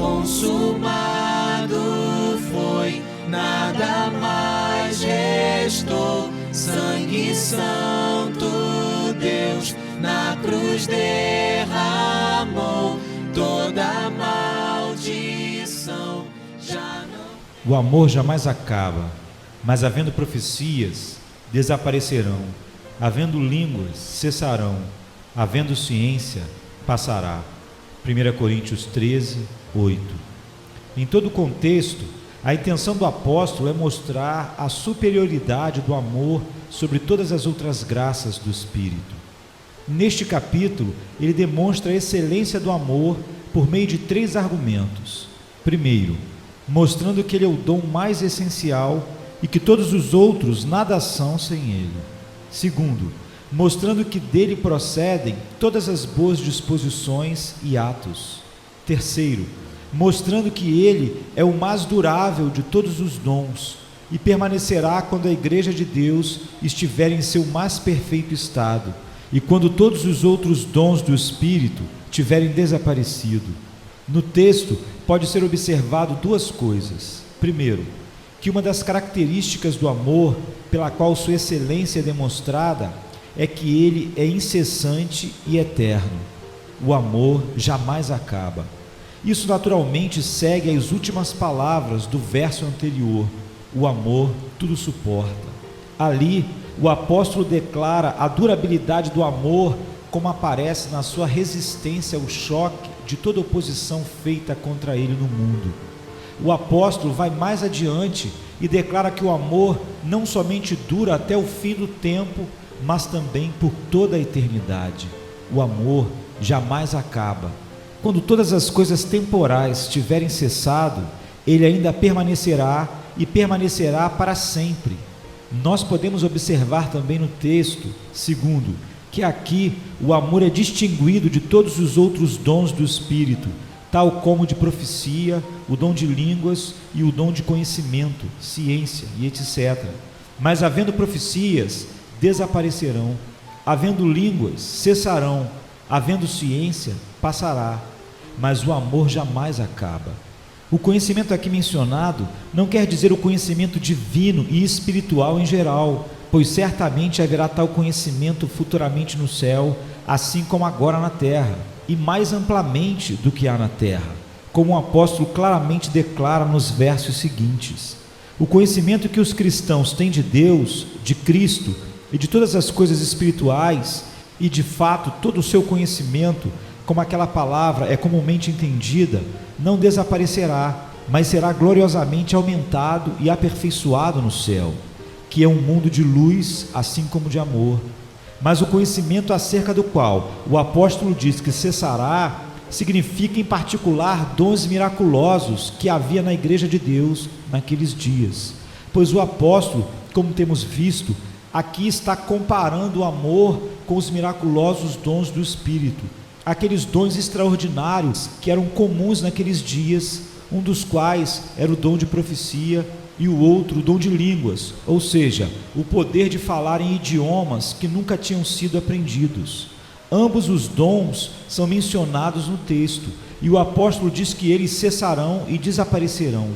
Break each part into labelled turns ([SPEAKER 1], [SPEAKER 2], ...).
[SPEAKER 1] consumado foi, nada mais restou. Sangue santo, Deus na cruz derramou, toda maldição já não.
[SPEAKER 2] O amor jamais acaba, mas havendo profecias, desaparecerão, havendo línguas, cessarão, havendo ciência, passará. 1 Coríntios 13, 8. Em todo o contexto, a intenção do apóstolo é mostrar a superioridade do amor sobre todas as outras graças do Espírito. Neste capítulo, ele demonstra a excelência do amor por meio de 3 argumentos. Primeiro, mostrando que ele é o dom mais essencial e que todos os outros nada são sem ele. Segundo, mostrando que dele procedem todas as boas disposições e atos. Terceiro, mostrando que ele é o mais durável de todos os dons e permanecerá quando a Igreja de Deus estiver em seu mais perfeito estado e quando todos os outros dons do Espírito tiverem desaparecido. No texto pode ser observado 2 coisas. Primeiro, que uma das características do amor pela qual sua excelência é demonstrada é que ele é incessante e eterno. O amor jamais acaba. Isso naturalmente segue as últimas palavras do verso anterior: o amor tudo suporta. Ali, o apóstolo declara a durabilidade do amor como aparece na sua resistência ao choque de toda oposição feita contra ele no mundo. O apóstolo vai mais adiante e declara que o amor não somente dura até o fim do tempo, mas também por toda a eternidade. O amor jamais acaba. Quando todas as coisas temporais tiverem cessado, ele ainda permanecerá e permanecerá para sempre. Nós podemos observar também no texto, segundo, que aqui o amor é distinguido de todos os outros dons do Espírito, tal como de profecia, o dom de línguas e o dom de conhecimento, ciência e etc. Mas havendo profecias, desaparecerão, havendo línguas, cessarão, havendo ciência, passará, mas o amor jamais acaba. O conhecimento aqui mencionado não quer dizer o conhecimento divino e espiritual em geral, pois certamente haverá tal conhecimento futuramente no céu, assim como agora na terra, e mais amplamente do que há na terra, como o apóstolo claramente declara nos versos seguintes. O conhecimento que os cristãos têm de Deus, de Cristo e de todas as coisas espirituais, e de fato todo o seu conhecimento, como aquela palavra é comumente entendida, não desaparecerá, mas será gloriosamente aumentado e aperfeiçoado no céu, que é um mundo de luz, assim como de amor. Mas o conhecimento acerca do qual o apóstolo diz que cessará, significa em particular dons miraculosos que havia na Igreja de Deus naqueles dias. Pois o apóstolo, como temos visto, aqui está comparando o amor com os miraculosos dons do Espírito, aqueles dons extraordinários que eram comuns naqueles dias, um dos quais era o dom de profecia e o outro o dom de línguas, ou seja, o poder de falar em idiomas que nunca tinham sido aprendidos. Ambos os dons são mencionados no texto, e o apóstolo diz que eles cessarão e desaparecerão.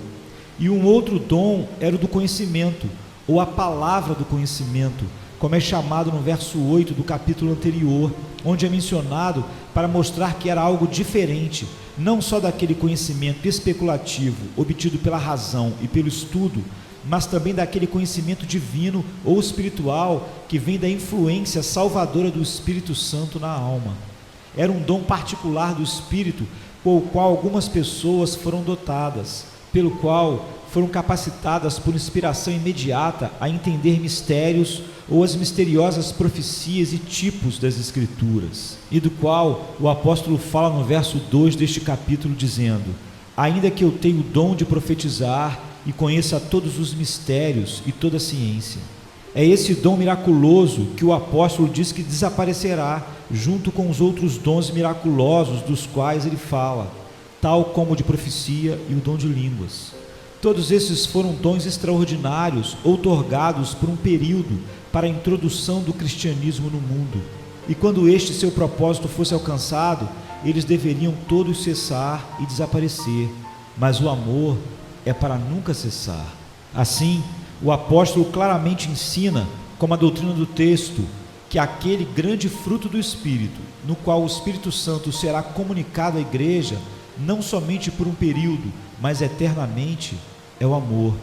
[SPEAKER 2] E um outro dom era o do conhecimento, ou a palavra do conhecimento, como é chamado no verso 8 do capítulo anterior, onde é mencionado para mostrar que era algo diferente, não só daquele conhecimento especulativo obtido pela razão e pelo estudo, mas também daquele conhecimento divino ou espiritual que vem da influência salvadora do Espírito Santo na alma. Era um dom particular do Espírito com o qual algumas pessoas foram dotadas, pelo qual foram capacitadas por inspiração imediata a entender mistérios ou as misteriosas profecias e tipos das Escrituras, e do qual o apóstolo fala no verso 2 deste capítulo, dizendo: ainda que eu tenha o dom de profetizar e conheça todos os mistérios e toda a ciência. É esse dom miraculoso que o apóstolo diz que desaparecerá, junto com os outros dons miraculosos dos quais ele fala, tal como o de profecia e o dom de línguas. Todos esses foram dons extraordinários, outorgados por um período para a introdução do cristianismo no mundo. E quando este seu propósito fosse alcançado, eles deveriam todos cessar e desaparecer, mas o amor é para nunca cessar. Assim, o apóstolo claramente ensina, como a doutrina do texto, que aquele grande fruto do Espírito, no qual o Espírito Santo será comunicado à igreja, não somente por um período, mas eternamente, é o amor.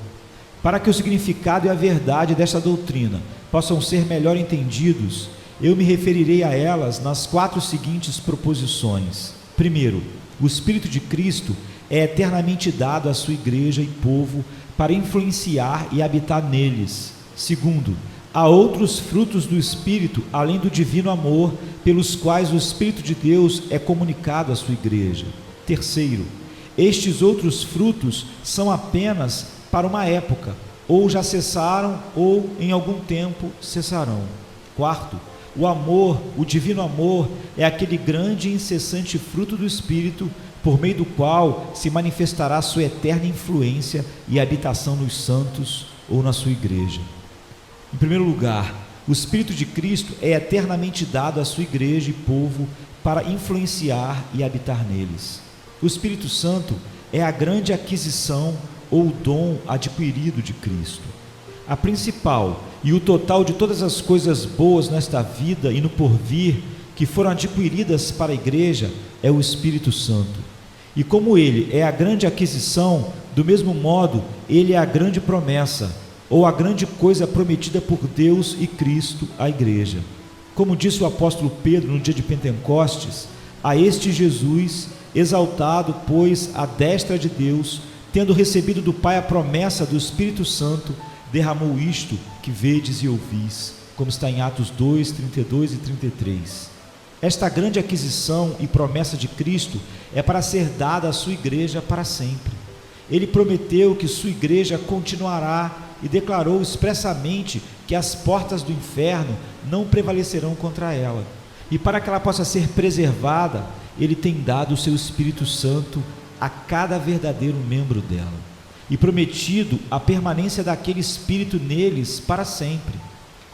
[SPEAKER 2] Para que o significado e a verdade desta doutrina possam ser melhor entendidos, eu me referirei a elas nas 4 seguintes proposições. Primeiro, o Espírito de Cristo é eternamente dado à sua igreja e povo para influenciar e habitar neles. Segundo, há outros frutos do Espírito, além do divino amor, pelos quais o Espírito de Deus é comunicado à sua igreja. Terceiro, estes outros frutos são apenas para uma época, ou já cessaram, ou em algum tempo cessarão. Quarto, o amor, o divino amor, é aquele grande e incessante fruto do Espírito, por meio do qual se manifestará sua eterna influência e habitação nos santos ou na sua igreja. Em primeiro lugar, o Espírito de Cristo é eternamente dado à sua igreja e povo para influenciar e habitar neles. O Espírito Santo é a grande aquisição ou dom adquirido de Cristo. A principal e o total de todas as coisas boas nesta vida e no porvir que foram adquiridas para a igreja é o Espírito Santo. E como ele é a grande aquisição, do mesmo modo, ele é a grande promessa, ou a grande coisa prometida por Deus e Cristo à igreja. Como disse o apóstolo Pedro no dia de Pentecostes, a este Jesus, exaltado, pois, à destra de Deus, tendo recebido do Pai a promessa do Espírito Santo, derramou isto que vedes e ouvis, como está em Atos 2, 32 e 33. Esta grande aquisição e promessa de Cristo é para ser dada à sua igreja para sempre. Ele prometeu que sua igreja continuará e declarou expressamente que as portas do inferno não prevalecerão contra ela. E para que ela possa ser preservada, ele tem dado o seu Espírito Santo a cada verdadeiro membro dela, e prometido a permanência daquele Espírito neles para sempre.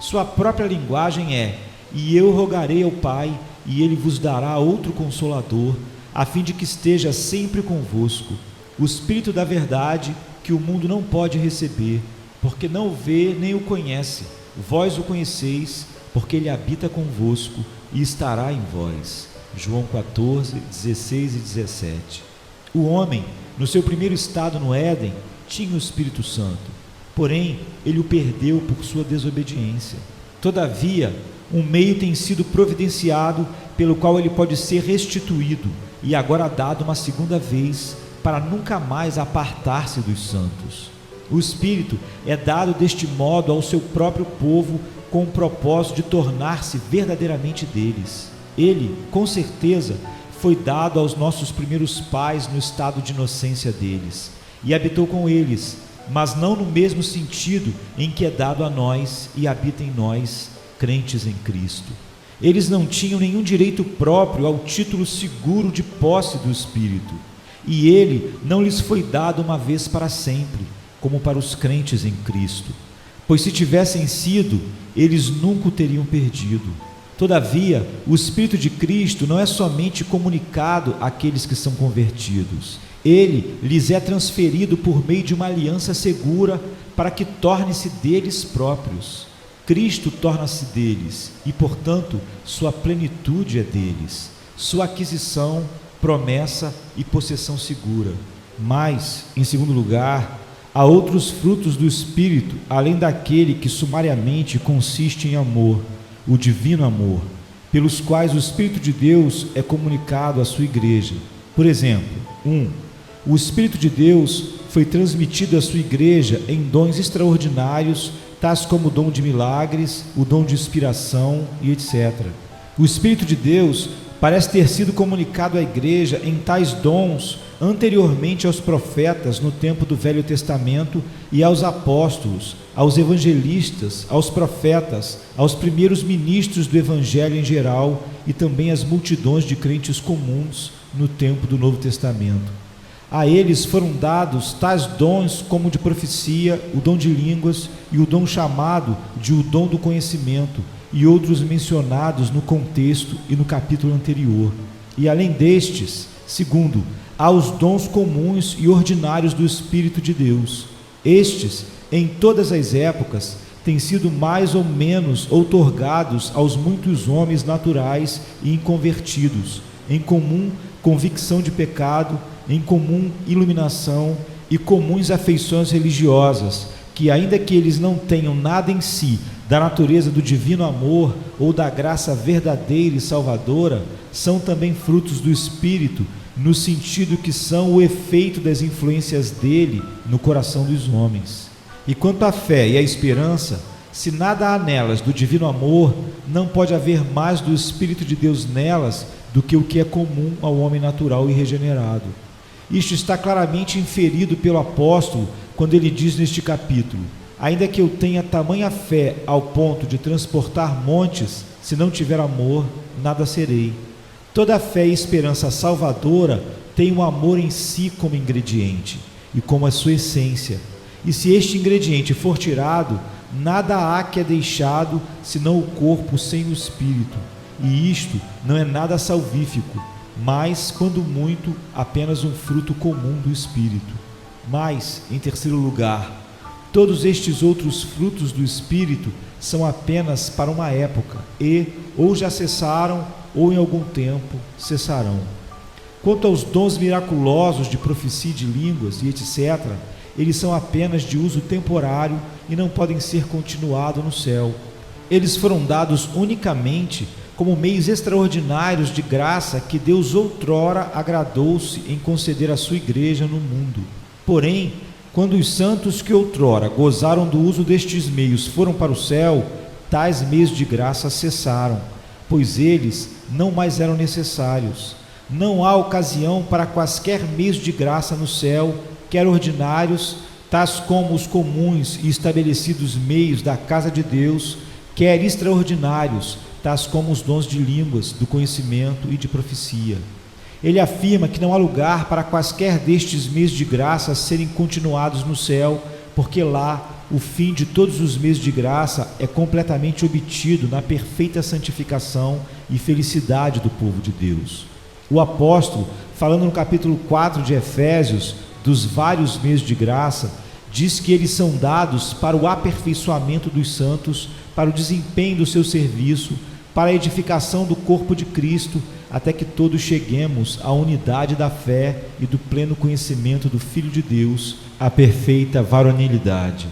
[SPEAKER 2] Sua própria linguagem é: e eu rogarei ao Pai, e ele vos dará outro Consolador, a fim de que esteja sempre convosco, o Espírito da verdade, que o mundo não pode receber, porque não o vê nem o conhece. Vós o conheceis, porque ele habita convosco e estará em vós. João 14, 16 e 17. O homem, no seu primeiro estado no Éden, tinha o Espírito Santo, porém ele o perdeu por sua desobediência. Todavia, um meio tem sido providenciado pelo qual ele pode ser restituído e agora dado uma segunda vez, para nunca mais apartar-se dos santos. O Espírito é dado deste modo ao seu próprio povo, com o propósito de tornar-se verdadeiramente deles. Ele, com certeza, foi dado aos nossos primeiros pais no estado de inocência deles, e habitou com eles, mas não no mesmo sentido em que é dado a nós e habita em nós, crentes em Cristo. Eles não tinham nenhum direito próprio ao título seguro de posse do Espírito, e ele não lhes foi dado uma vez para sempre, como para os crentes em Cristo, pois se tivessem sido, eles nunca o teriam perdido. Todavia, o Espírito de Cristo não é somente comunicado àqueles que são convertidos. Ele lhes é transferido por meio de uma aliança segura, para que torne-se deles próprios. Cristo torna-se deles e, portanto, sua plenitude é deles, sua aquisição, promessa e possessão segura. Mas, em segundo lugar, há outros frutos do Espírito, além daquele que sumariamente consiste em amor, o divino amor, pelos quais o Espírito de Deus é comunicado à sua igreja. Por exemplo, 1. O Espírito de Deus foi transmitido à sua igreja em dons extraordinários, tais como o dom de milagres, o dom de inspiração e etc. O Espírito de Deus parece ter sido comunicado à igreja em tais dons anteriormente aos profetas no tempo do Velho Testamento e aos apóstolos, aos evangelistas, aos profetas, aos primeiros ministros do Evangelho em geral e também às multidões de crentes comuns no tempo do Novo Testamento. A eles foram dados tais dons como o de profecia, o dom de línguas e o dom chamado de o dom do conhecimento, e outros mencionados no contexto e no capítulo anterior. E além destes, segundo, há os dons comuns e ordinários do Espírito de Deus. Estes, em todas as épocas, têm sido mais ou menos outorgados aos muitos homens naturais e inconvertidos, em comum convicção de pecado, em comum iluminação e comuns afeições religiosas, que ainda que eles não tenham nada em si da natureza do divino amor ou da graça verdadeira e salvadora, são também frutos do Espírito, no sentido que são o efeito das influências dele no coração dos homens. E quanto à fé e à esperança, se nada há nelas do divino amor, não pode haver mais do Espírito de Deus nelas do que o que é comum ao homem natural e regenerado. Isto está claramente inferido pelo apóstolo quando ele diz neste capítulo: ainda que eu tenha tamanha fé ao ponto de transportar montes, se não tiver amor, nada serei. Toda fé e esperança salvadora tem o amor em si como ingrediente e como a sua essência. E se este ingrediente for tirado, nada há que é deixado senão o corpo sem o espírito. E isto não é nada salvífico, mas, quando muito, apenas um fruto comum do espírito. Mas, em terceiro lugar, todos estes outros frutos do espírito são apenas para uma época e ou já cessaram ou em algum tempo cessarão. Quanto aos dons miraculosos de profecia de línguas e etc., eles são apenas de uso temporário e não podem ser continuados no céu. Eles foram dados unicamente como meios extraordinários de graça que Deus outrora agradou-se em conceder à sua igreja no mundo. Porém, quando os santos que outrora gozaram do uso destes meios foram para o céu, tais meios de graça cessaram, pois eles não mais eram necessários. Não há ocasião para quaisquer meios de graça no céu, quer ordinários, tais como os comuns e estabelecidos meios da casa de Deus, quer extraordinários, tais como os dons de línguas, do conhecimento e de profecia. Ele afirma que não há lugar para quaisquer destes meios de graça serem continuados no céu, porque lá o fim de todos os meios de graça é completamente obtido na perfeita santificação e felicidade do povo de Deus. O apóstolo, falando no capítulo 4 de Efésios, dos vários meios de graça, diz que eles são dados para o aperfeiçoamento dos santos, para o desempenho do seu serviço, para a edificação do corpo de Cristo, até que todos cheguemos à unidade da fé e do pleno conhecimento do Filho de Deus, à perfeita varonilidade.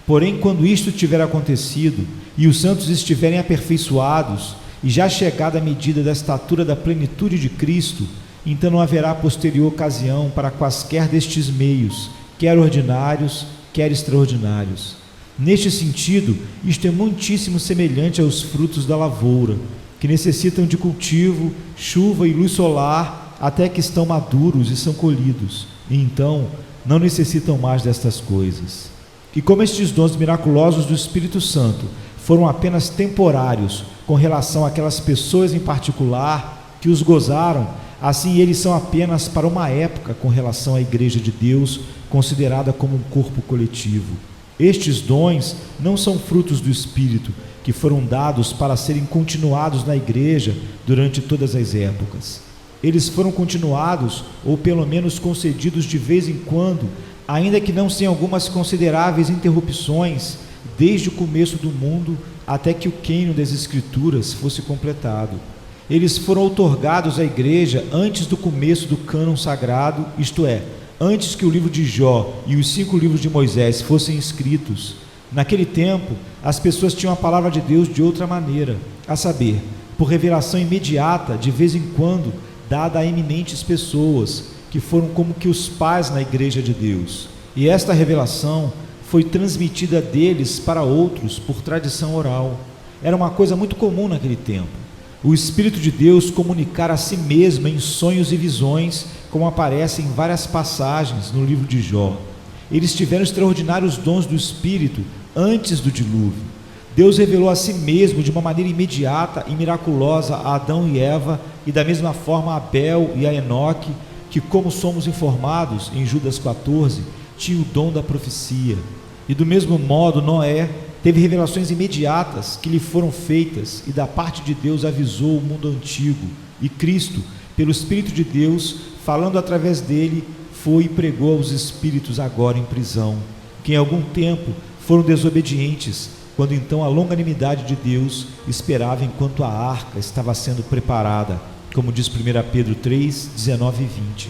[SPEAKER 2] Porém, quando isto tiver acontecido, e os santos estiverem aperfeiçoados, e já chegada a medida da estatura da plenitude de Cristo, então não haverá posterior ocasião para quaisquer destes meios, quer ordinários, quer extraordinários. Neste sentido, isto é muitíssimo semelhante aos frutos da lavoura, que necessitam de cultivo, chuva e luz solar, até que estão maduros e são colhidos, e então não necessitam mais destas coisas. E como estes dons miraculosos do Espírito Santo foram apenas temporários com relação àquelas pessoas em particular que os gozaram, assim eles são apenas para uma época com relação à Igreja de Deus, considerada como um corpo coletivo. Estes dons não são frutos do Espírito, que foram dados para serem continuados na Igreja durante todas as épocas. Eles foram continuados, ou pelo menos concedidos de vez em quando, ainda que não sem algumas consideráveis interrupções, desde o começo do mundo até que o cânon das Escrituras fosse completado. Eles foram outorgados à Igreja antes do começo do cânon sagrado, isto é, antes que o livro de Jó e os 5 livros de Moisés fossem escritos. Naquele tempo, as pessoas tinham a palavra de Deus de outra maneira, a saber, por revelação imediata, de vez em quando, dada a eminentes pessoas, que foram como que os pais na Igreja de Deus. E esta revelação foi transmitida deles para outros por tradição oral. Era uma coisa muito comum naquele tempo. O Espírito de Deus comunicar a si mesmo em sonhos e visões, como aparece em várias passagens no livro de Jó. Eles tiveram extraordinários dons do Espírito antes do dilúvio. Deus revelou a si mesmo de uma maneira imediata e miraculosa a Adão e Eva, e da mesma forma a Abel e a Enoque, que, como somos informados em Judas 14, tinha o dom da profecia. E do mesmo modo Noé teve revelações imediatas que lhe foram feitas, e da parte de Deus avisou o mundo antigo. E Cristo, pelo Espírito de Deus, falando através dele, foi e pregou aos espíritos agora em prisão, que em algum tempo foram desobedientes, quando então a longanimidade de Deus esperava enquanto a arca estava sendo preparada, como diz 1 Pedro 3, 19 e 20.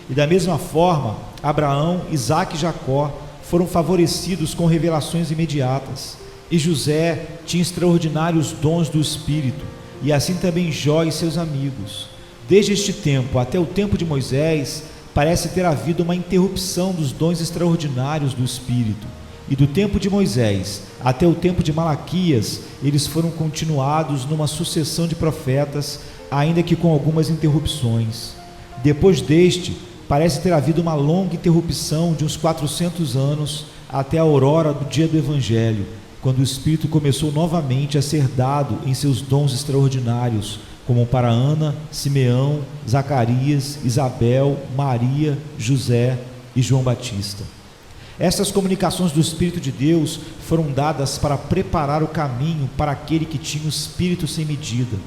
[SPEAKER 2] E da mesma forma, Abraão, Isaque e Jacó foram favorecidos com revelações imediatas, e José tinha extraordinários dons do Espírito, e assim também Jó e seus amigos. Desde este tempo até o tempo de Moisés, parece ter havido uma interrupção dos dons extraordinários do Espírito, e do tempo de Moisés até o tempo de Malaquias, eles foram continuados numa sucessão de profetas, ainda que com algumas interrupções. Depois deste, parece ter havido uma longa interrupção de uns 400 anos até a aurora do dia do Evangelho, quando o Espírito começou novamente a ser dado em seus dons extraordinários, como para Ana, Simeão, Zacarias, Isabel, Maria, José e João Batista. Estas comunicações do Espírito de Deus foram dadas para preparar o caminho para aquele que tinha o Espírito sem medida,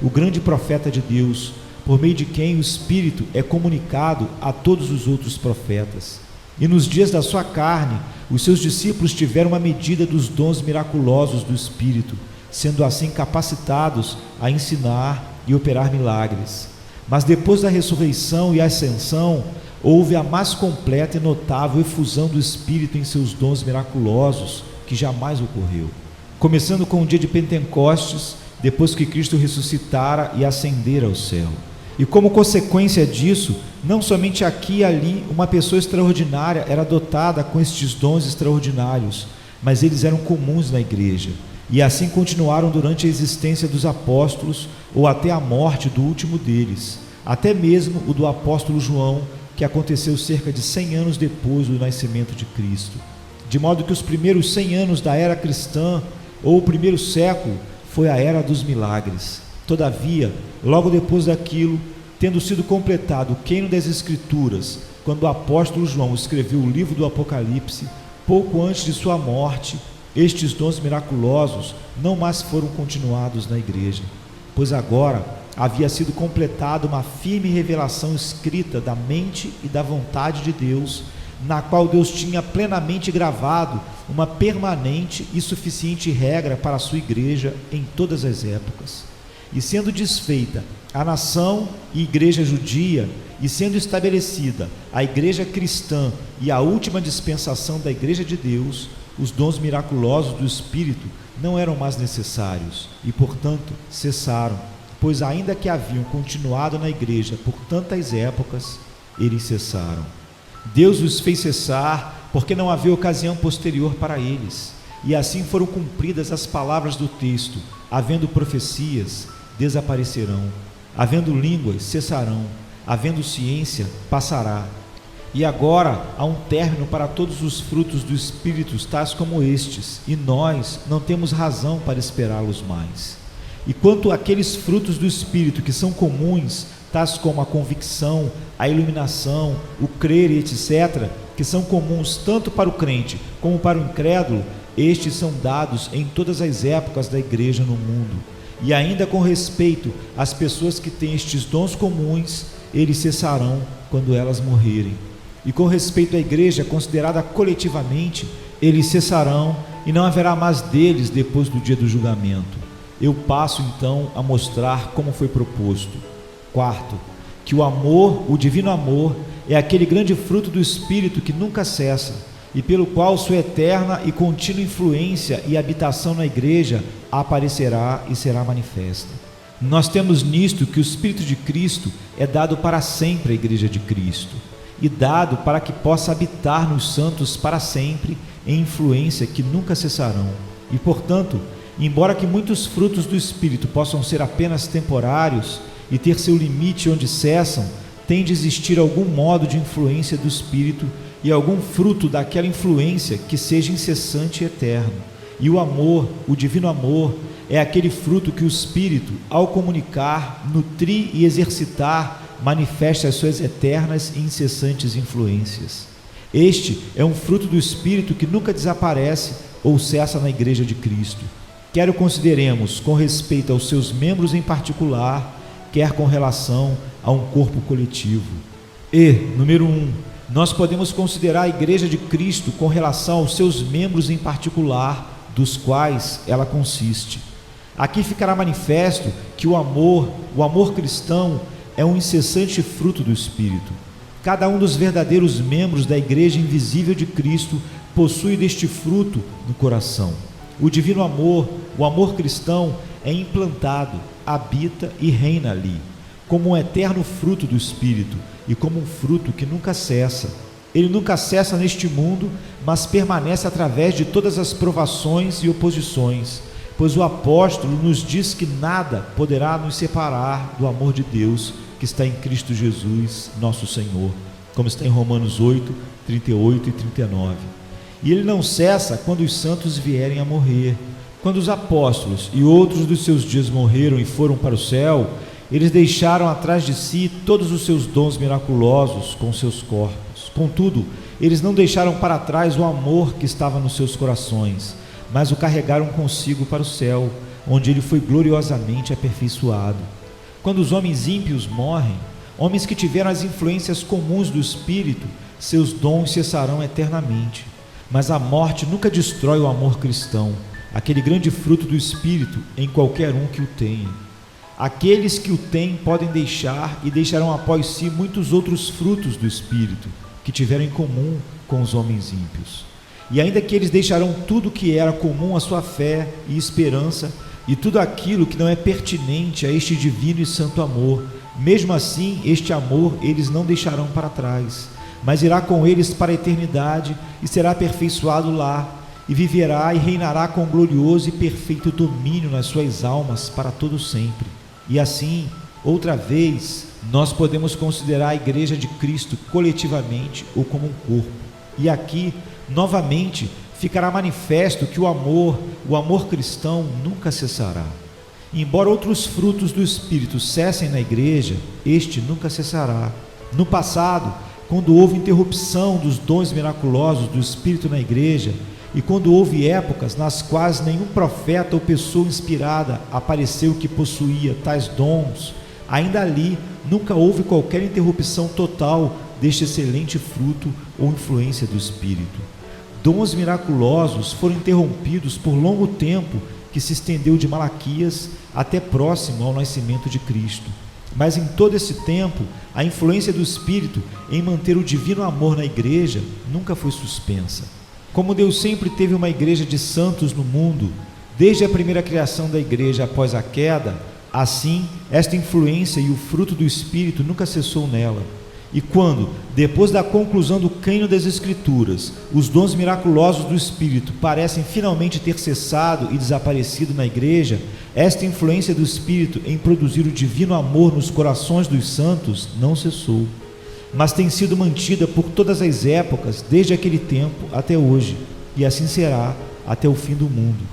[SPEAKER 2] o grande profeta de Deus, por meio de quem o Espírito é comunicado a todos os outros profetas. E nos dias da sua carne, os seus discípulos tiveram uma medida dos dons miraculosos do Espírito, sendo assim capacitados a ensinar e operar milagres. Mas depois da ressurreição e ascensão, houve a mais completa e notável efusão do Espírito em seus dons miraculosos, que jamais ocorreu. Começando com o dia de Pentecostes, depois que Cristo ressuscitara e ascendera ao céu. E como consequência disso, não somente aqui e ali uma pessoa extraordinária era dotada com estes dons extraordinários, mas eles eram comuns na igreja, e assim continuaram durante a existência dos apóstolos ou até a morte do último deles, até mesmo o do apóstolo João, que aconteceu cerca de 100 anos depois do nascimento de Cristo. De modo que os primeiros 100 anos da era cristã, ou o primeiro século, foi a era dos milagres. Todavia, logo depois daquilo, tendo sido completado o quêino das Escrituras, quando o apóstolo João escreveu o livro do Apocalipse, pouco antes de sua morte, estes dons miraculosos não mais foram continuados na igreja, pois agora havia sido completada uma firme revelação escrita da mente e da vontade de Deus, na qual Deus tinha plenamente gravado uma permanente e suficiente regra para a sua igreja em todas as épocas. E sendo desfeita a nação e igreja judia, e sendo estabelecida a igreja cristã e a última dispensação da igreja de Deus, os dons miraculosos do Espírito não eram mais necessários e, portanto, cessaram, pois ainda que haviam continuado na igreja por tantas épocas, eles cessaram. Deus os fez cessar porque não havia ocasião posterior para eles, e assim foram cumpridas as palavras do texto: havendo profecias, desaparecerão, havendo línguas, cessarão, havendo ciência, passará. E agora há um término para todos os frutos do Espírito, tais como estes, e nós não temos razão para esperá-los mais. E quanto àqueles frutos do Espírito que são comuns, tais como a convicção, a iluminação, o crer, etc., que são comuns tanto para o crente como para o incrédulo, estes são dados em todas as épocas da igreja no mundo. E ainda com respeito às pessoas que têm estes dons comuns, eles cessarão quando elas morrerem. E com respeito à igreja considerada coletivamente, eles cessarão e não haverá mais deles depois do dia do julgamento. Eu passo então a mostrar como foi proposto. Quarto, que o amor, o divino amor, é aquele grande fruto do Espírito que nunca cessa, e pelo qual sua eterna e contínua influência e habitação na igreja aparecerá e será manifesta. Nós temos nisto que o Espírito de Cristo é dado para sempre à igreja de Cristo, e dado para que possa habitar nos santos para sempre em influência que nunca cessarão. E portanto, embora que muitos frutos do Espírito possam ser apenas temporários e ter seu limite onde cessam, tem de existir algum modo de influência do Espírito e algum fruto daquela influência que seja incessante e eterno. E o amor, o divino amor, é aquele fruto que o Espírito, ao comunicar, nutrir e exercitar, manifesta as suas eternas e incessantes influências. Este é um fruto do Espírito que nunca desaparece ou cessa na igreja de Cristo. Quer o consideremos com respeito aos seus membros em particular, quer com relação a um corpo coletivo. E, número 1, nós podemos considerar a Igreja de Cristo com relação aos seus membros em particular, dos quais ela consiste. Aqui ficará manifesto que o amor cristão é um incessante fruto do Espírito. Cada um dos verdadeiros membros da Igreja invisível de Cristo possui deste fruto no coração. O divino amor, o amor cristão, é implantado, habita e reina ali, como um eterno fruto do Espírito e como um fruto que nunca cessa. Ele nunca cessa neste mundo, mas permanece através de todas as provações e oposições, pois o apóstolo nos diz que nada poderá nos separar do amor de Deus que está em Cristo Jesus, nosso Senhor, como está em Romanos 8, 38 e 39. E ele não cessa quando os santos vierem a morrer. Quando os apóstolos e outros dos seus dias morreram e foram para o céu, eles deixaram atrás de si todos os seus dons miraculosos com seus corpos. Contudo, eles não deixaram para trás o amor que estava nos seus corações, mas o carregaram consigo para o céu, onde ele foi gloriosamente aperfeiçoado. Quando os homens ímpios morrem, homens que tiveram as influências comuns do Espírito, seus dons cessarão eternamente. Mas a morte nunca destrói o amor cristão, aquele grande fruto do Espírito em qualquer um que o tenha. Aqueles que o têm podem deixar e deixarão após si muitos outros frutos do Espírito, que tiveram em comum com os homens ímpios. E ainda que eles deixarão tudo que era comum à sua fé e esperança, e tudo aquilo que não é pertinente a este divino e santo amor, mesmo assim este amor eles não deixarão para trás, mas irá com eles para a eternidade e será aperfeiçoado lá, e viverá e reinará com glorioso e perfeito domínio nas suas almas para todo sempre. E assim, outra vez, nós podemos considerar a Igreja de Cristo coletivamente ou como um corpo. E aqui, novamente, ficará manifesto que o amor cristão nunca cessará. Embora outros frutos do Espírito cessem na Igreja, este nunca cessará. No passado, quando houve interrupção dos dons miraculosos do Espírito na Igreja, e quando houve épocas nas quais nenhum profeta ou pessoa inspirada apareceu que possuía tais dons, ainda ali nunca houve qualquer interrupção total deste excelente fruto ou influência do Espírito. Dons miraculosos foram interrompidos por longo tempo, que se estendeu de Malaquias até próximo ao nascimento de Cristo. Mas em todo esse tempo, a influência do Espírito em manter o divino amor na Igreja nunca foi suspensa. Como Deus sempre teve uma Igreja de santos no mundo, desde a primeira criação da Igreja após a queda, assim, esta influência e o fruto do Espírito nunca cessou nela. E quando, depois da conclusão do cânon das Escrituras, os dons miraculosos do Espírito parecem finalmente ter cessado e desaparecido na Igreja, esta influência do Espírito em produzir o divino amor nos corações dos santos não cessou, mas tem sido mantida por todas as épocas, desde aquele tempo até hoje, e assim será até o fim do mundo.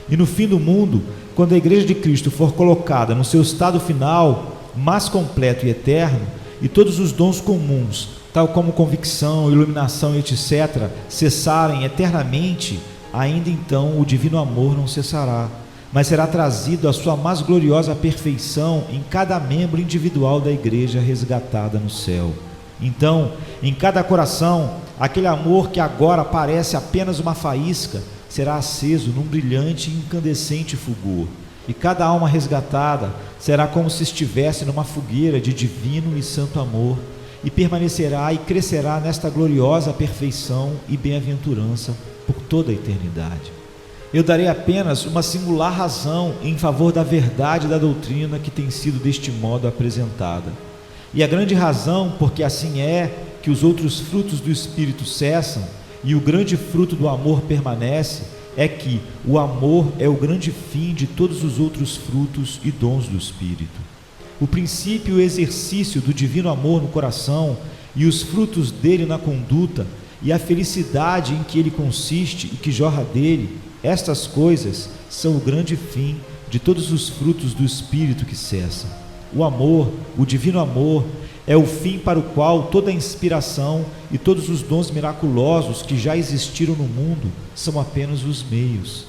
[SPEAKER 2] E no fim do mundo, quando a Igreja de Cristo for colocada no seu estado final, mais completo e eterno, e todos os dons comuns, tal como convicção, iluminação e etc., cessarem eternamente, ainda então o divino amor não cessará, mas será trazido à sua mais gloriosa perfeição em cada membro individual da Igreja resgatada no céu. Então, em cada coração, aquele amor que agora parece apenas uma faísca, será aceso num brilhante e incandescente fulgor. E cada alma resgatada será como se estivesse numa fogueira de divino e santo amor, e permanecerá e crescerá nesta gloriosa perfeição e bem-aventurança por toda a eternidade. Eu darei apenas uma singular razão em favor da verdade da doutrina que tem sido deste modo apresentada. E a grande razão, porque assim é, que os outros frutos do Espírito cessam e o grande fruto do amor permanece, é que o amor é o grande fim de todos os outros frutos e dons do Espírito. O princípio e o exercício do divino amor no coração e os frutos dele na conduta e a felicidade em que ele consiste e que jorra dele, estas coisas são o grande fim de todos os frutos do Espírito que cessam. O amor, o divino amor, é o fim para o qual toda a inspiração e todos os dons miraculosos que já existiram no mundo são apenas os meios.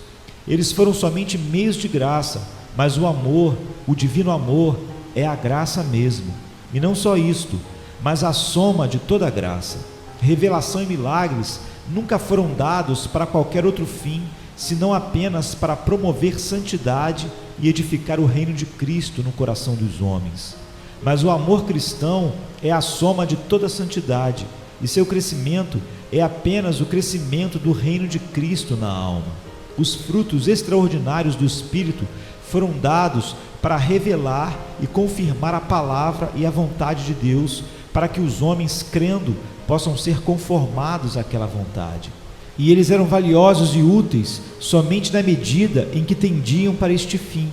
[SPEAKER 2] Eles foram somente meios de graça, mas o amor, o divino amor, é a graça mesmo. E não só isto, mas a soma de toda a graça. Revelação e milagres nunca foram dados para qualquer outro fim, senão apenas para promover santidade e edificar o reino de Cristo no coração dos homens. Mas o amor cristão é a soma de toda a santidade, e seu crescimento é apenas o crescimento do reino de Cristo na alma. Os frutos extraordinários do Espírito foram dados para revelar e confirmar a palavra e a vontade de Deus, para que os homens, crendo, possam ser conformados àquela vontade. E eles eram valiosos e úteis somente na medida em que tendiam para este fim.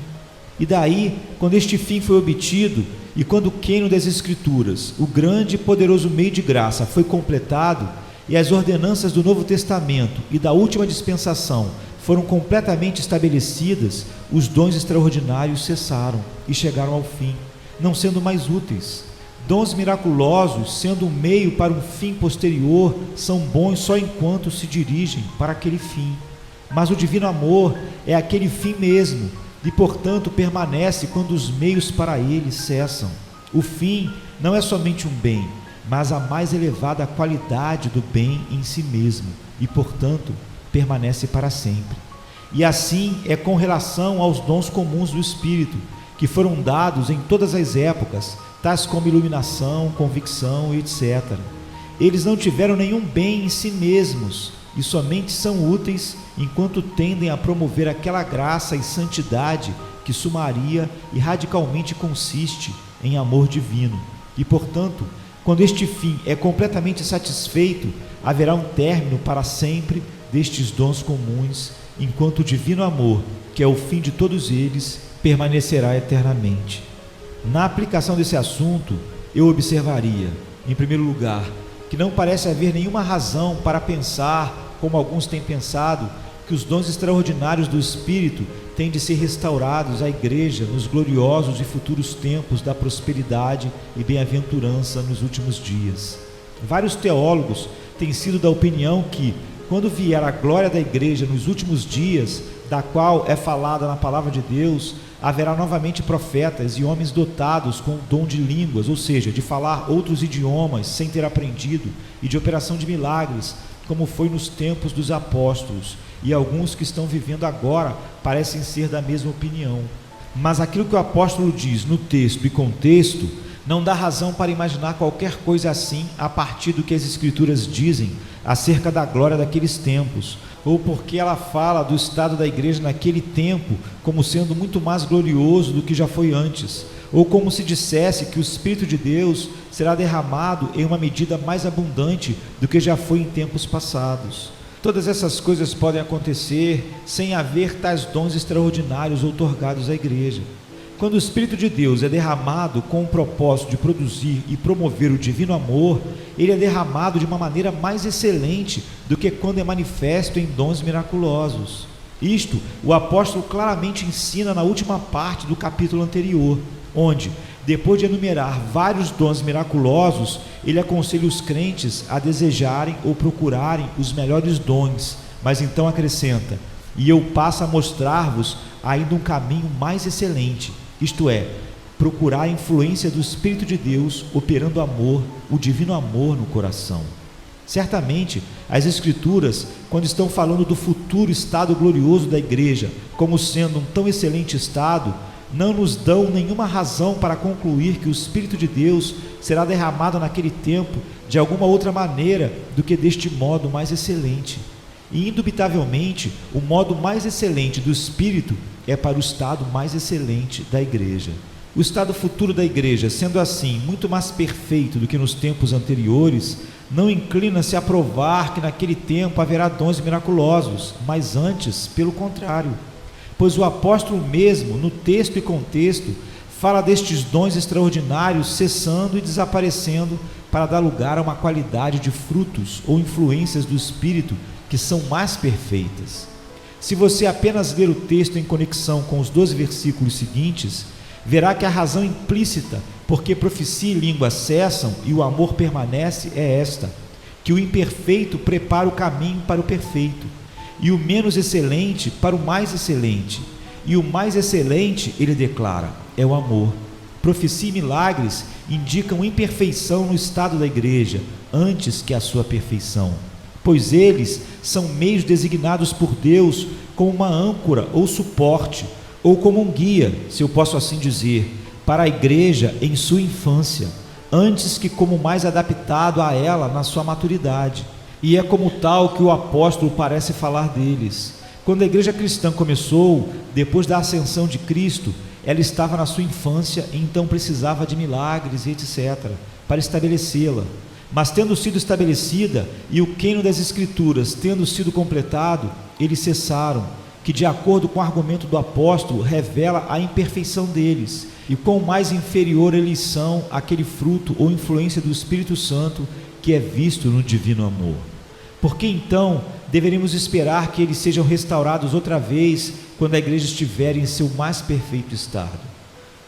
[SPEAKER 2] E daí, quando este fim foi obtido, e quando o cânon das Escrituras, o grande e poderoso meio de graça, foi completado, e as ordenanças do Novo Testamento e da última dispensação foram completamente estabelecidas, os dons extraordinários cessaram e chegaram ao fim, não sendo mais úteis. Dons miraculosos, sendo um meio para um fim posterior, são bons só enquanto se dirigem para aquele fim. Mas o divino amor é aquele fim mesmo, e portanto permanece quando os meios para ele cessam. O fim não é somente um bem, mas a mais elevada qualidade do bem em si mesmo, e portanto permanece para sempre. E assim é com relação aos dons comuns do Espírito, que foram dados em todas as épocas, tais como iluminação, convicção e etc. Eles não tiveram nenhum bem em si mesmos, e somente são úteis enquanto tendem a promover aquela graça e santidade que sumaria e radicalmente consiste em amor divino. E portanto, quando este fim é completamente satisfeito, haverá um término para sempre destes dons comuns, enquanto o divino amor, que é o fim de todos eles, permanecerá eternamente. Na aplicação desse assunto, eu observaria, em primeiro lugar, que não parece haver nenhuma razão para pensar, como alguns têm pensado, que os dons extraordinários do Espírito têm de ser restaurados à Igreja nos gloriosos e futuros tempos da prosperidade e bem-aventurança nos últimos dias. Vários teólogos têm sido da opinião que, quando vier a glória da Igreja nos últimos dias, da qual é falada na palavra de Deus, haverá novamente profetas e homens dotados com o dom de línguas, ou seja, de falar outros idiomas sem ter aprendido, e de operação de milagres, como foi nos tempos dos apóstolos, e alguns que estão vivendo agora parecem ser da mesma opinião. Mas aquilo que o apóstolo diz no texto e contexto não dá razão para imaginar qualquer coisa assim a partir do que as Escrituras dizem acerca da glória daqueles tempos, ou porque ela fala do estado da igreja naquele tempo como sendo muito mais glorioso do que já foi antes, ou como se dissesse que o Espírito de Deus será derramado em uma medida mais abundante do que já foi em tempos passados. Todas essas coisas podem acontecer sem haver tais dons extraordinários outorgados à igreja. Quando o Espírito de Deus é derramado com o propósito de produzir e promover o divino amor, ele é derramado de uma maneira mais excelente do que quando é manifesto em dons miraculosos. Isto o apóstolo claramente ensina na última parte do capítulo anterior, onde, depois de enumerar vários dons miraculosos, ele aconselha os crentes a desejarem ou procurarem os melhores dons, mas então acrescenta: e eu passo a mostrar-vos ainda um caminho mais excelente, isto é, procurar a influência do Espírito de Deus operando amor, o divino amor no coração. Certamente, as Escrituras, quando estão falando do futuro estado glorioso da igreja, como sendo um tão excelente estado, não nos dão nenhuma razão para concluir que o Espírito de Deus será derramado naquele tempo de alguma outra maneira do que deste modo mais excelente. E indubitavelmente, o modo mais excelente do Espírito é para o estado mais excelente da igreja. O estado futuro da igreja, sendo assim muito mais perfeito do que nos tempos anteriores, não inclina-se a provar que naquele tempo haverá dons miraculosos, mas antes, pelo contrário. Pois o apóstolo mesmo, no texto e contexto, fala destes dons extraordinários cessando e desaparecendo para dar lugar a uma qualidade de frutos ou influências do Espírito que são mais perfeitas. Se você apenas ler o texto em conexão com os 12 versículos seguintes, verá que a razão implícita porque profecia e língua cessam e o amor permanece é esta: que o imperfeito prepara o caminho para o perfeito, e o menos excelente para o mais excelente, e o mais excelente, ele declara, é o amor. profecia e milagres indicam imperfeição no estado da igreja, antes que a sua perfeição, pois eles são meios designados por Deus como uma âncora ou suporte, ou como um guia, se eu posso assim dizer, para a igreja em sua infância, antes que como mais adaptado a ela na sua maturidade. E é como tal que o apóstolo parece falar deles. Quando a igreja cristã começou, depois da ascensão de Cristo, ela estava na sua infância e então precisava de milagres e etc., para estabelecê-la. Mas tendo sido estabelecida e o queino das Escrituras tendo sido completado, eles cessaram, que de acordo com o argumento do apóstolo, revela a imperfeição deles, e quão mais inferior eles são àquele fruto ou influência do Espírito Santo que é visto no divino amor. Porque então deveríamos esperar que eles sejam restaurados outra vez quando a igreja estiver em seu mais perfeito estado.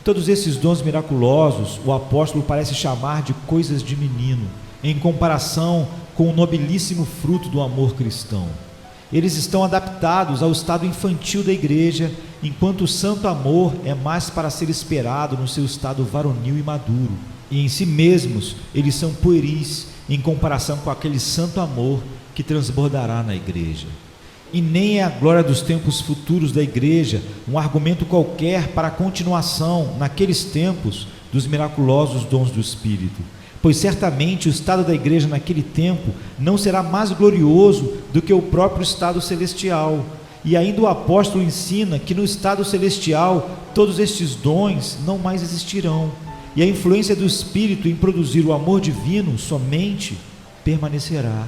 [SPEAKER 2] Todos esses dons miraculosos o apóstolo parece chamar de coisas de menino, em comparação com o nobilíssimo fruto do amor cristão. Eles estão adaptados ao estado infantil da igreja, enquanto o santo amor é mais para ser esperado no seu estado varonil e maduro. E em si mesmos eles são pueris em comparação com aquele santo amor que transbordará na igreja. E nem é a glória dos tempos futuros da igreja um argumento qualquer para a continuação, naqueles tempos, dos miraculosos dons do Espírito, pois certamente o estado da igreja naquele tempo não será mais glorioso do que o próprio estado celestial. E ainda o apóstolo ensina que no estado celestial todos estes dons não mais existirão, e a influência do Espírito em produzir o amor divino somente permanecerá.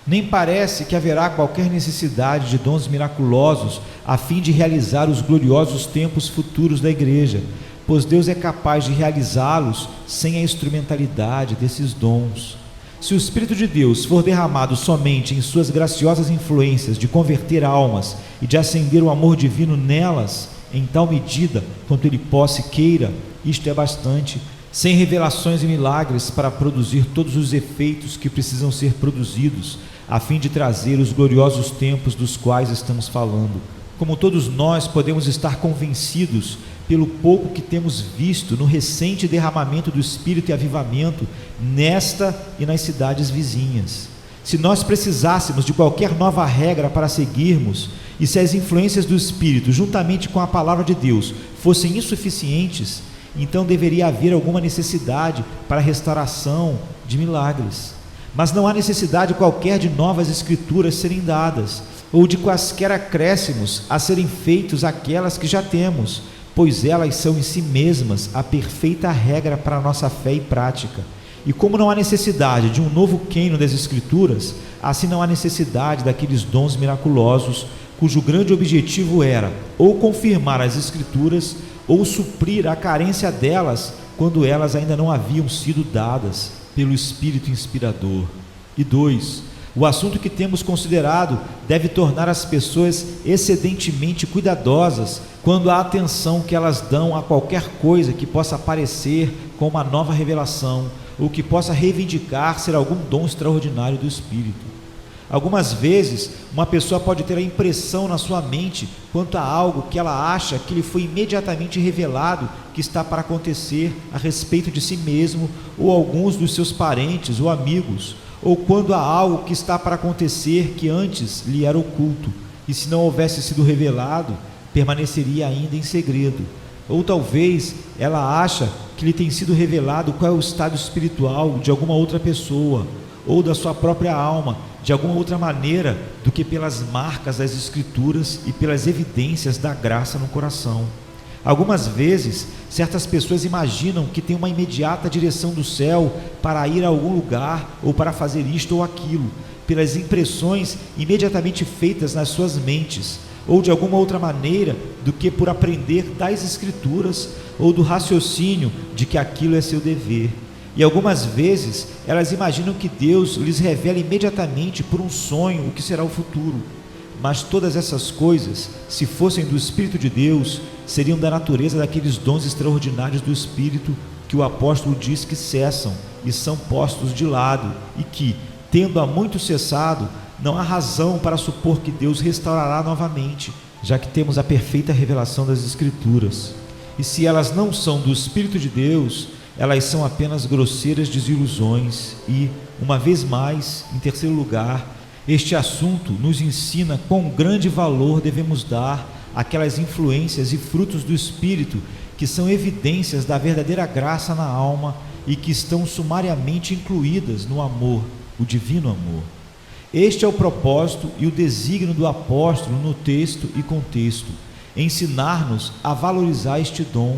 [SPEAKER 2] Nem parece que haverá qualquer necessidade de dons miraculosos a fim de realizar os gloriosos tempos futuros da igreja, pois Deus é capaz de realizá-los sem a instrumentalidade desses dons. Se o Espírito de Deus for derramado somente em suas graciosas influências de converter almas e de acender o amor divino nelas, em tal medida quanto Ele possa e queira, isto é bastante, sem revelações e milagres para produzir todos os efeitos que precisam ser produzidos, a fim de trazer os gloriosos tempos dos quais estamos falando. Como todos nós podemos estar convencidos pelo pouco que temos visto no recente derramamento do Espírito e avivamento nesta e nas cidades vizinhas. Se nós precisássemos de qualquer nova regra para seguirmos, e se as influências do Espírito, juntamente com a palavra de Deus, fossem insuficientes, então deveria haver alguma necessidade para a restauração de milagres. Mas não há necessidade qualquer de novas escrituras serem dadas, ou de quaisquer acréscimos a serem feitos àquelas que já temos, pois elas são em si mesmas a perfeita regra para a nossa fé e prática. E como não há necessidade de um novo queino das Escrituras, assim não há necessidade daqueles dons miraculosos, cujo grande objetivo era ou confirmar as Escrituras, ou suprir a carência delas, quando elas ainda não haviam sido dadas pelo Espírito inspirador. E 2. O assunto que temos considerado deve tornar as pessoas excedentemente cuidadosas quando a atenção que elas dão a qualquer coisa que possa aparecer com uma nova revelação, ou que possa reivindicar ser algum dom extraordinário do Espírito. Algumas vezes, uma pessoa pode ter a impressão na sua mente quanto a algo que ela acha que lhe foi imediatamente revelado que está para acontecer a respeito de si mesmo ou alguns dos seus parentes ou amigos, ou quando há algo que está para acontecer que antes lhe era oculto, e se não houvesse sido revelado, permaneceria ainda em segredo. Ou talvez ela acha que lhe tem sido revelado qual é o estado espiritual de alguma outra pessoa, ou da sua própria alma, de alguma outra maneira do que pelas marcas das Escrituras e pelas evidências da graça no coração. Algumas vezes, certas pessoas imaginam que tem uma imediata direção do céu para ir a algum lugar ou para fazer isto ou aquilo, pelas impressões imediatamente feitas nas suas mentes, ou de alguma outra maneira do que por aprender das Escrituras ou do raciocínio de que aquilo é seu dever. E algumas vezes elas imaginam que Deus lhes revela imediatamente por um sonho o que será o futuro. Mas todas essas coisas, se fossem do Espírito de Deus, seriam da natureza daqueles dons extraordinários do Espírito que o apóstolo diz que cessam e são postos de lado, e que, tendo há muito cessado, não há razão para supor que Deus restaurará novamente, já que temos a perfeita revelação das Escrituras. e se elas não são do Espírito de Deus, elas são apenas grosseiras desilusões. E, uma vez mais, em terceiro lugar, este assunto nos ensina quão grande valor devemos dar àquelas influências e frutos do Espírito que são evidências da verdadeira graça na alma e que estão sumariamente incluídas no amor, o divino amor. Este é o propósito e o desígnio do apóstolo no texto e contexto: ensinar-nos a valorizar este dom,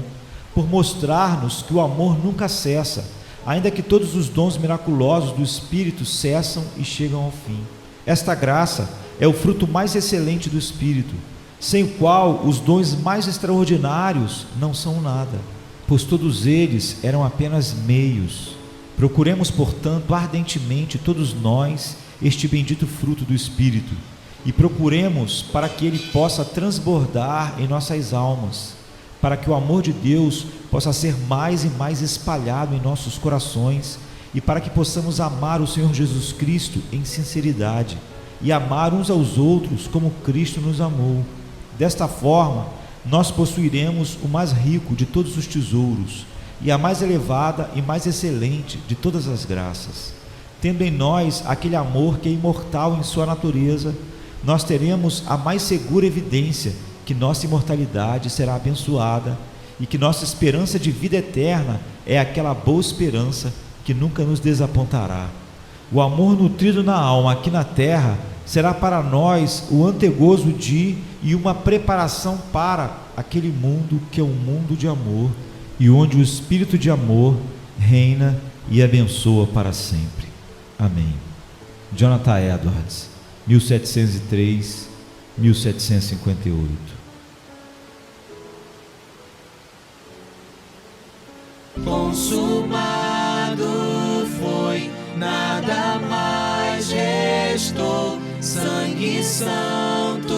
[SPEAKER 2] por mostrar-nos que o amor nunca cessa, ainda que todos os dons miraculosos do Espírito cessam e chegam ao fim. Esta graça é o fruto mais excelente do Espírito, sem o qual os dons mais extraordinários não são nada, pois todos eles eram apenas meios. Procuremos, portanto, ardentemente todos nós este bendito fruto do Espírito, e procuremos para que ele possa transbordar em nossas almas, para que o amor de Deus possa ser mais e mais espalhado em nossos corações, e para que possamos amar o Senhor Jesus Cristo em sinceridade, e amar uns aos outros como Cristo nos amou. Desta forma, nós possuiremos o mais rico de todos os tesouros, e a mais elevada e mais excelente de todas as graças. Tendo em nós aquele amor que é imortal em sua natureza, nós teremos a mais segura evidência que nossa imortalidade será abençoada e que nossa esperança de vida eterna é aquela boa esperança que nunca nos desapontará. O amor nutrido na alma aqui na terra será para nós o antegozo de e uma preparação para aquele mundo que é um mundo de amor e onde o Espírito de amor reina e abençoa para sempre. Amém. Jonathan Edwards, 1703-1758.
[SPEAKER 1] Consumado foi, nada mais restou. Sangue santo,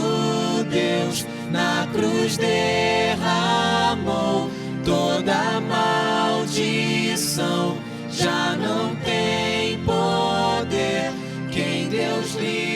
[SPEAKER 1] Deus na cruz derramou. Toda maldição já não tem poder. Quem Deus livre